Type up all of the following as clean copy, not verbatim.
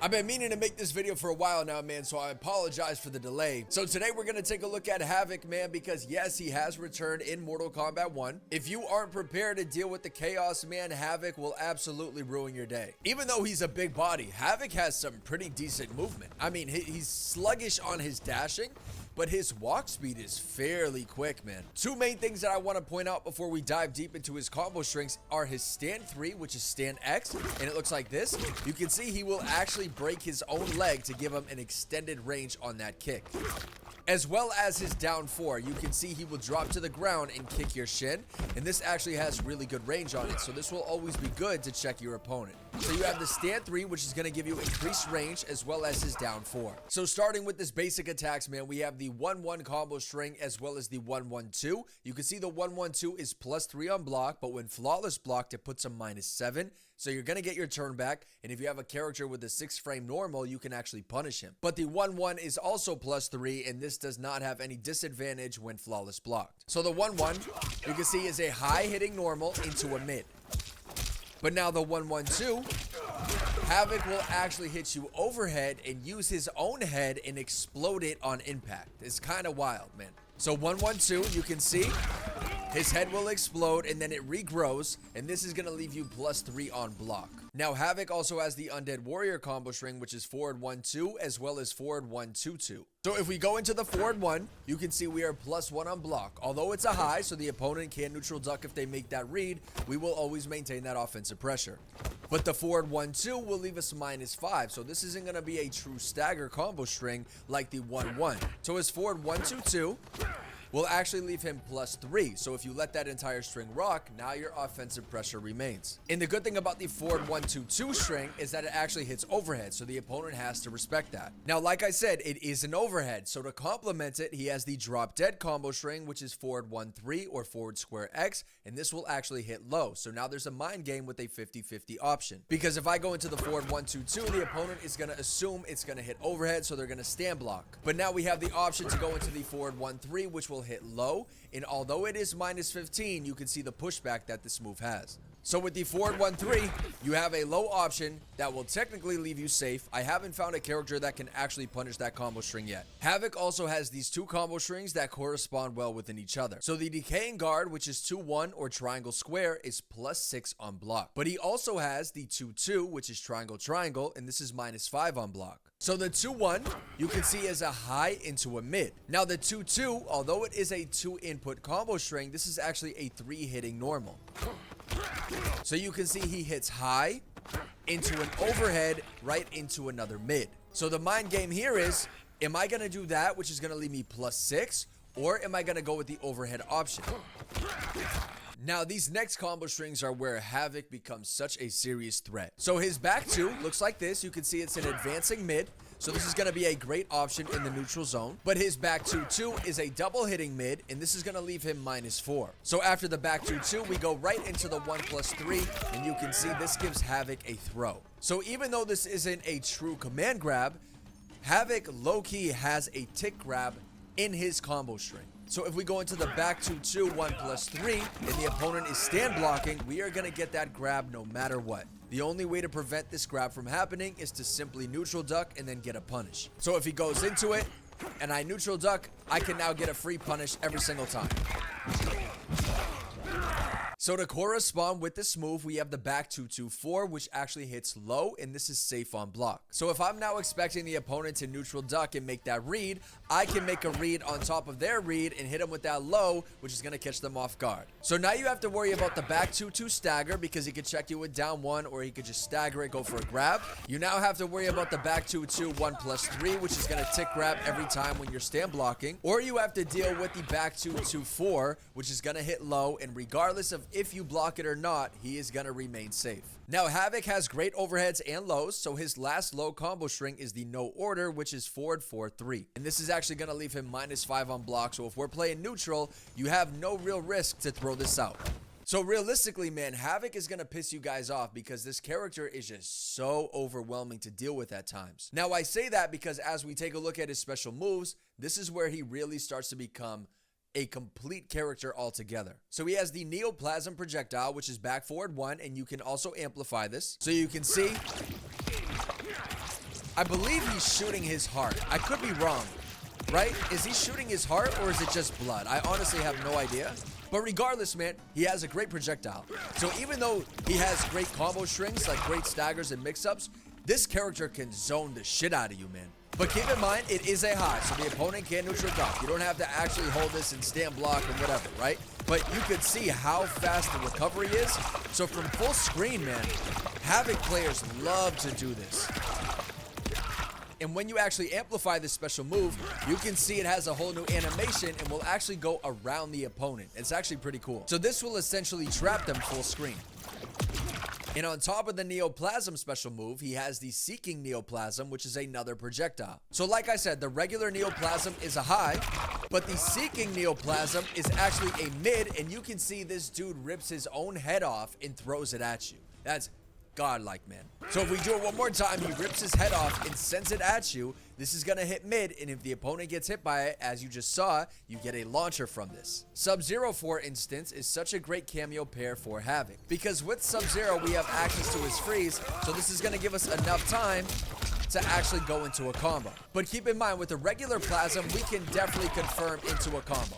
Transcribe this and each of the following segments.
I've been meaning to make this video for a while now, man, so I apologize for the delay. So today we're going to take a look at Havik, man, because yes, he has returned in Mortal Kombat 1. If you aren't prepared to deal with the chaos, man, Havik will absolutely ruin your day. Even though he's a big body, Havik has some pretty decent movement. I mean, he's sluggish on his dashing, but his walk speed is fairly quick, man. Two main things that I want to point out before we dive deep into his combo strings are his stand 3, which is stand X, and it looks like this. You can see he will actually break his own leg to give him an extended range on that kick. As well as his down 4, you can see he will drop to the ground and kick your shin, and this actually has really good range on it, so this will always be good to check your opponent. So you have the stand 3, which is going to give you increased range, as well as his down 4. So starting with this basic attacks, man, we have the 1-1 combo string, as well as the 1-1-2. You can see the 1-1-2 is +3 on block, but when flawless blocked, it puts him -7. So you're going to get your turn back, and if you have a character with a 6-frame normal, you can actually punish him. But the 1-1 is also +3, and this does not have any disadvantage when flawless blocked. So the 1-1, you can see, is a high hitting normal into a mid. But now the 1-1-2, Havik will actually hit you overhead and use his own head and explode it on impact. It's kind of wild, man. So 1-1-2, you can see his head will explode and then it regrows, and this is going to leave you +3 on block. Now Havik also has the Undead Warrior combo string, which is forward 1-2 as well as forward 1-2-2. So if we go into the forward 1, you can see we are +1 on block. Although it's a high, so the opponent can neutral duck if they make that read, we will always maintain that offensive pressure. But the forward 1-2 will leave us -5, so this isn't going to be a true stagger combo string like the 1-1. So his forward 1-2-2 will actually leave him +3. So if you let that entire string rock, now your offensive pressure remains. And the good thing about the forward 1-2-2 string is that it actually hits overhead, so the opponent has to respect that. Now, like I said, it is an overhead, so to complement it, he has the drop dead combo string, which is forward 1-3 or forward square X, and this will actually hit low. So now there's a mind game with a 50-50 option. Because if I go into the forward 1-2-2, the opponent is going to assume it's going to hit overhead, so they're going to stand block. But now we have the option to go into the forward 1-3, which will hit low, and although it is -15, you can see the pushback that this move has. So with the forward 1-3, you have a low option that will technically leave you safe. I haven't found a character that can actually punish that combo string yet. Havik also has these two combo strings that correspond well within each other. So the Decaying Guard, which is 2-1 or triangle square, is +6 on block. But he also has the 2-2, which is triangle triangle, and this is -5 on block. So the 2-1, you can see, is a high into a mid. Now the 2-2, although it is a 2-input combo string, this is actually a 3-hitting normal. So you can see he hits high into an overhead right into another mid. So the mind game here is, am I going to do that, which is going to leave me +6, or am I going to go with the overhead option? Now, these next combo strings are where Havik becomes such a serious threat. So his back 2 looks like this. You can see it's an advancing mid. So this is going to be a great option in the neutral zone. But his back 2-2 is a double hitting mid, and this is going to leave him -4. So after the back 2-2, we go right into the 1+3, and you can see this gives Havik a throw. So even though this isn't a true command grab, Havik low-key has a tick grab in his combo string. So if we go into the back 2-2, 1+3, and the opponent is stand blocking, we are going to get that grab no matter what. The only way to prevent this grab from happening is to simply neutral duck and then get a punish. So if he goes into it and I neutral duck, I can now get a free punish every single time. So to correspond with this move, we have the back 2-2-4, which actually hits low, and this is safe on block. So if I'm now expecting the opponent to neutral duck and make that read, I can make a read on top of their read and hit them with that low, which is going to catch them off guard. So now you have to worry about the back 2-2 stagger, because he could check you with down 1, or he could just stagger it, go for a grab. You now have to worry about the back 2-2, 1+3, which is going to tick grab every time when you're stand blocking. Or you have to deal with the back 2-2-4, which is going to hit low, and regardless of if you block it or not, he is going to remain safe. Now Havik has great overheads and lows, so his last low combo string is the no order, which is forward 4-3, and this is actually going to leave him -5 on block. So if we're playing neutral, you have no real risk to throw this out. So realistically, man, Havik is going to piss you guys off because this character is just so overwhelming to deal with at times. Now I say that because as we take a look at his special moves, this is where he really starts to become a complete character altogether. So he has the Neoplasm Projectile, which is back forward 1, and you can also amplify this. So you can see I believe he's shooting his heart. I could be wrong, right? Is he shooting his heart or is it just blood? I honestly have no idea. But regardless, man, he has a great projectile. So even though he has great combo strings, like great staggers and mix-ups, this character can zone the shit out of you, man. But keep in mind, it is a high, so the opponent can neutral duck. You don't have to actually hold this and stand block and whatever, right? But you could see how fast the recovery is. So from full screen, man, Havik players love to do this. And when you actually amplify this special move, you can see it has a whole new animation and will actually go around the opponent. It's actually pretty cool. So this will essentially trap them full screen. And on top of the Neoplasm special move, he has the Seeking Neoplasm, which is another projectile. So like I said, the regular Neoplasm is a high, but the Seeking Neoplasm is actually a mid, and you can see this dude rips his own head off and throws it at you. That's godlike, man. So if we do it one more time, he rips his head off and sends it at you. This is gonna hit mid, and if the opponent gets hit by it, as you just saw, you get a launcher from this. Sub-Zero, for instance, is such a great cameo pair for Havik, because with Sub-Zero, we have access to his freeze, so this is gonna give us enough time to actually go into a combo. But keep in mind, with the regular Plasm, we can definitely confirm into a combo.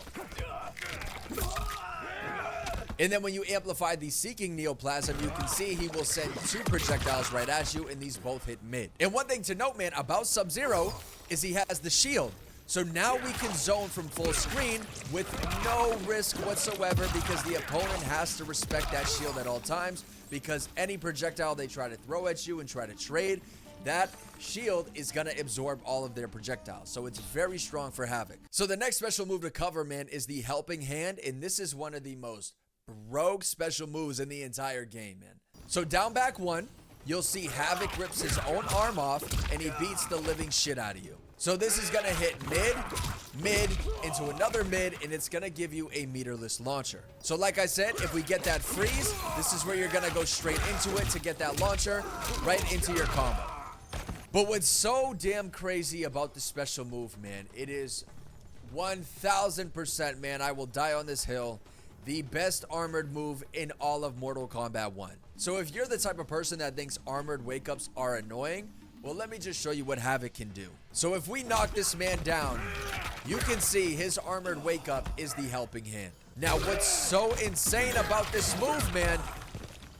And then when you amplify the Seeking Neoplasm, you can see he will send 2 projectiles right at you, and these both hit mid. And one thing to note, man, about Sub-Zero is he has the shield. So now we can zone from full screen with no risk whatsoever, because the opponent has to respect that shield at all times, because any projectile they try to throw at you and try to trade, that shield is gonna absorb all of their projectiles. So it's very strong for Havik. So the next special move to cover, man, is the Helping Hand, and this is one of the most rogue special moves in the entire game, man. So down back 1, you'll see Havik rips his own arm off, and he beats the living shit out of you. So this is gonna hit mid, into another mid, and it's gonna give you a meterless launcher. So like I said, if we get that freeze, this is where you're gonna go straight into it to get that launcher right into your combo. But what's so damn crazy about the special move, man, it is 1000%, man, I will die on this hill, the best armored move in all of Mortal Kombat 1. So if you're the type of person that thinks armored wake-ups are annoying, well, let me just show you what Havik can do. So if we knock this man down, you can see his armored wake-up is the Helping Hand. Now, what's so insane about this move, man,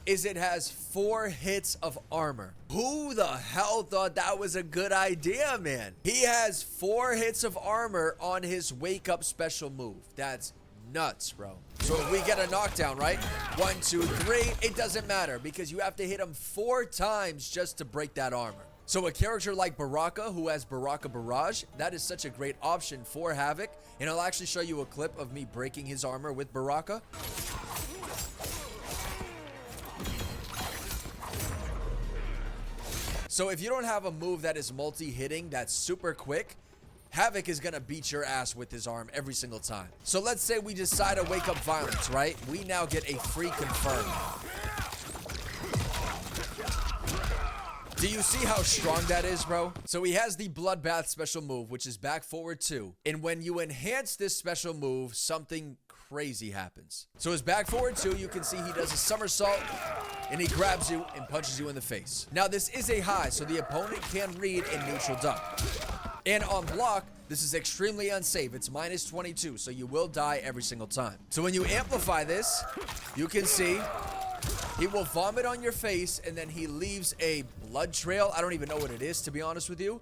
is it has 4 hits of armor. Who the hell thought that was a good idea, man? He has 4 hits of armor on his wake-up special move. That's nuts, bro. So if we get a knockdown, right? 1, 2, 3, it doesn't matter, because you have to hit him 4 times just to break that armor. So a character like Baraka, who has Baraka Barrage, that is such a great option for Havik. And I'll actually show you a clip of me breaking his armor with Baraka. So if you don't have a move that is multi-hitting, that's super quick, Havik is gonna beat your ass with his arm every single time. So let's say we decide to wake up violence, right? We now get a free confirm. Do you see how strong that is, bro? So he has the Bloodbath special move, which is back forward 2. And when you enhance this special move, something crazy happens. So his back forward 2, you can see he does a somersault, and he grabs you and punches you in the face. Now this is a high, so the opponent can read and neutral duck. And on block, this is extremely unsafe. It's -22, so you will die every single time. So when you amplify this, you can see he will vomit on your face, and then he leaves a blood trail. I don't even know what it is, to be honest with you,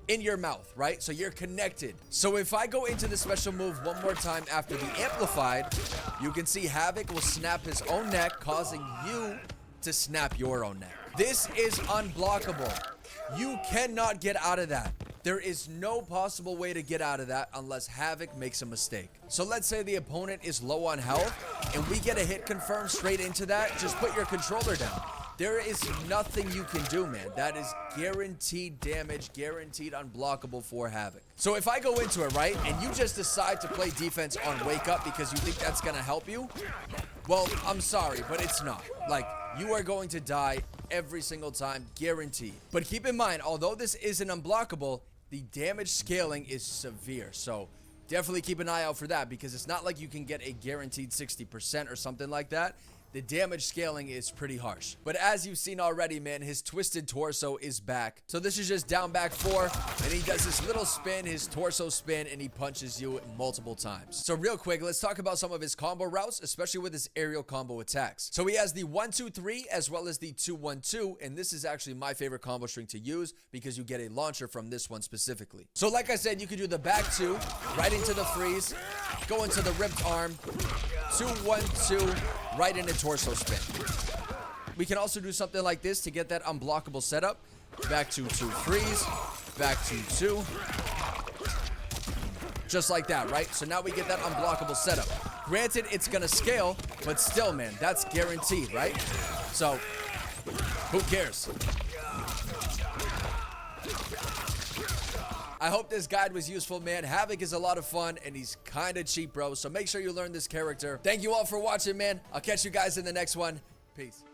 in your mouth, right? So you're connected. So if I go into the special move one more time after the amplified, you can see Havik will snap his own neck, causing you to snap your own neck. This is unblockable. You cannot get out of that. There is no possible way to get out of that unless Havik makes a mistake. So let's say the opponent is low on health and we get a hit confirmed straight into that. Just put your controller down. There is nothing you can do, man. That is guaranteed damage, guaranteed unblockable for Havik. So if I go into it, right, and you just decide to play defense on wake up because you think that's gonna help you, well, I'm sorry, but it's not. Like, you are going to die every single time, guaranteed. But keep in mind, although this isn't unblockable, the damage scaling is severe. So definitely keep an eye out for that, because it's not like you can get a guaranteed 60% or something like that. the damage scaling is pretty harsh. But as you've seen already, man, his twisted torso is back. So this is just down back 4, and he does this little spin, his torso spin, and he punches you multiple times. So real quick, let's talk about some of his combo routes, especially with his aerial combo attacks. So he has the 1-2-3 as well as the 2-1-2, and this is actually my favorite combo string to use because you get a launcher from this one specifically. So like I said, you could do the back 2, right into the freeze, go into the ripped arm, 2-1-2, right into torso spin. We can also do something like this to get that unblockable setup. Back to 2 freeze, back to 2. Just like that, right? So now we get that unblockable setup. Granted, it's gonna scale, but still, man, that's guaranteed, right? So, who cares? I hope this guide was useful, man. Havik is a lot of fun, and he's kind of cheap, bro. So make sure you learn this character. Thank you all for watching, man. I'll catch you guys in the next one. Peace.